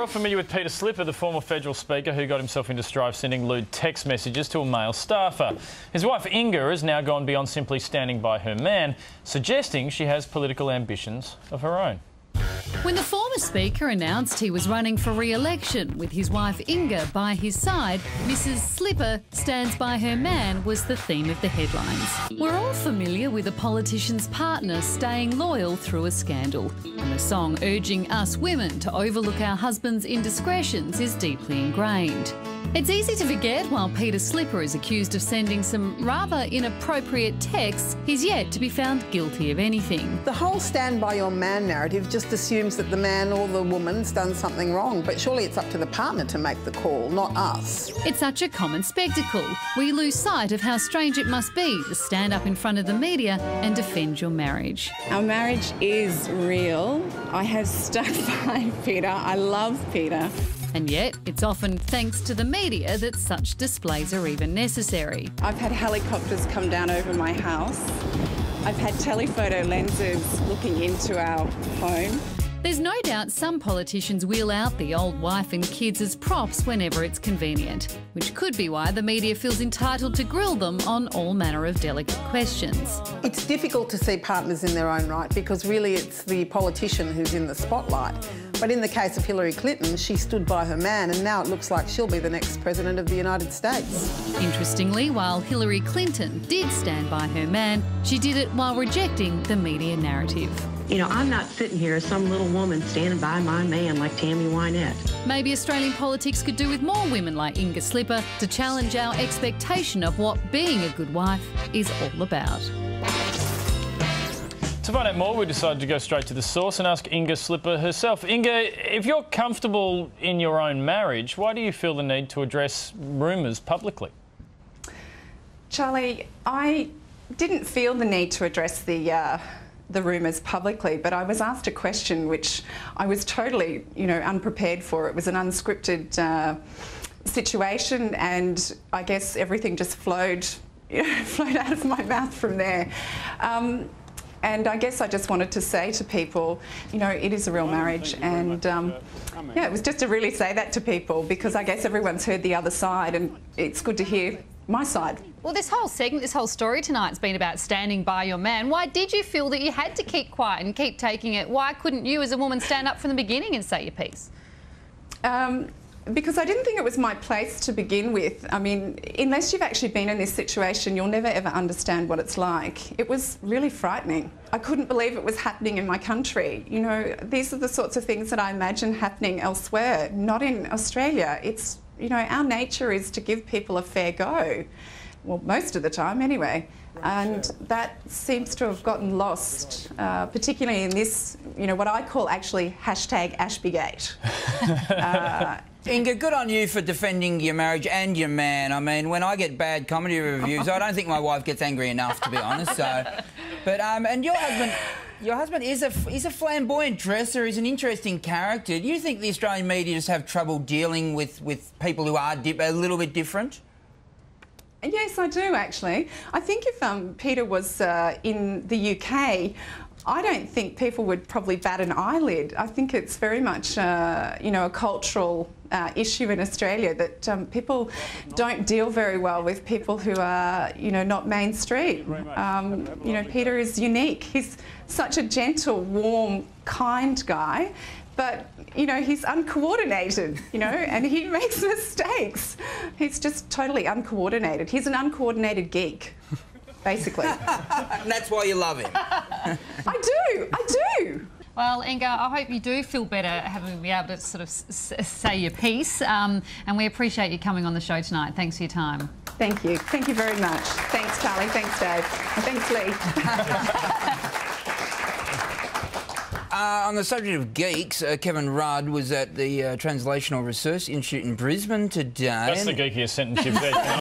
we're all familiar with Peter Slipper, the former federal speaker who got himself into strife sending lewd text messages to a male staffer. His wife Inge has now gone beyond simply standing by her man, suggesting she has political ambitions of her own. When the former speaker announced he was running for re-election with his wife Inge by his side, Mrs Slipper stands by her man was the theme of the headlines. We're all familiar with a politician's partner staying loyal through a scandal, and the song urging us women to overlook our husbands' indiscretions is deeply ingrained. It's easy to forget while Peter Slipper is accused of sending some rather inappropriate texts, he's yet to be found guilty of anything. The whole stand by your man narrative just assumes that the man or the woman's done something wrong, but surely it's up to the partner to make the call, not us. It's such a common spectacle. We lose sight of how strange it must be to stand up in front of the media and defend your marriage. Our marriage is real. I have stuck by Peter. I love Peter. And yet, it's often thanks to the media that such displays are even necessary. I've had helicopters come down over my house. I've had telephoto lenses looking into our home. There's no doubt some politicians wheel out the old wife and kids as props whenever it's convenient, which could be why the media feels entitled to grill them on all manner of delicate questions. It's difficult to see partners in their own right because really it's the politician who's in the spotlight. But in the case of Hillary Clinton, she stood by her man and now it looks like she'll be the next President of the United States. Interestingly, while Hillary Clinton did stand by her man, she did it while rejecting the media narrative. You know, I'm not sitting here as some little woman standing by my man like Tammy Wynette. Maybe Australian politics could do with more women like Inge Slipper to challenge our expectation of what being a good wife is all about. To find out more, we decided to go straight to the source and ask Inge Slipper herself. Inge, if you're comfortable in your own marriage, why do you feel the need to address rumours publicly? Charlie, I didn't feel the need to address the rumours publicly, but I was asked a question which I was totally, unprepared for. It was an unscripted situation, and I guess everything just flowed out of my mouth from there. And I guess I just wanted to say to people, it is a real marriage, and it was just to really say that to people because I guess everyone's heard the other side, and it's good to hear my side. Well, this whole segment, this whole story tonight's been about standing by your man. Why did you feel that you had to keep quiet and keep taking it? Why couldn't you as a woman stand up from the beginning and say your piece? Because I didn't think it was my place to begin with. I mean, unless you've actually been in this situation, you'll never ever understand what it's like. It was really frightening. I couldn't believe it was happening in my country. These are the sorts of things that I imagine happening elsewhere, not in Australia. It's, our nature is to give people a fair go. Well, most of the time anyway. And that seems to have gotten lost, particularly in this, what I call actually #Ashbygate. Inge, good on you for defending your marriage and your man. I mean, when I get bad comedy reviews, I don't think my wife gets angry enough, to be honest. But and your husband is a flamboyant dresser. He's an interesting character. Do you think the Australian media just have trouble dealing with people who are a little bit different? Yes, I do actually. I think if Peter was in the UK, I don't think people would probably bat an eyelid. I think it's very much, a cultural issue in Australia that people don't deal very well with people who are, not mainstream. Peter is unique. He's such a gentle, warm, kind guy. But, he's uncoordinated, and he makes mistakes. He's just totally uncoordinated. He's an uncoordinated geek, basically. And that's why you love him. I do. Well, Inge, I hope you do feel better having been able to sort of say your piece. And we appreciate you coming on the show tonight. Thanks for your time. Thank you. Thank you very much. Thanks, Charlie. Thanks, Dave. And thanks, Lee. On the subject of geeks, Kevin Rudd was at the Translational Research Institute in Brisbane today. That's the geekiest sentence you've said.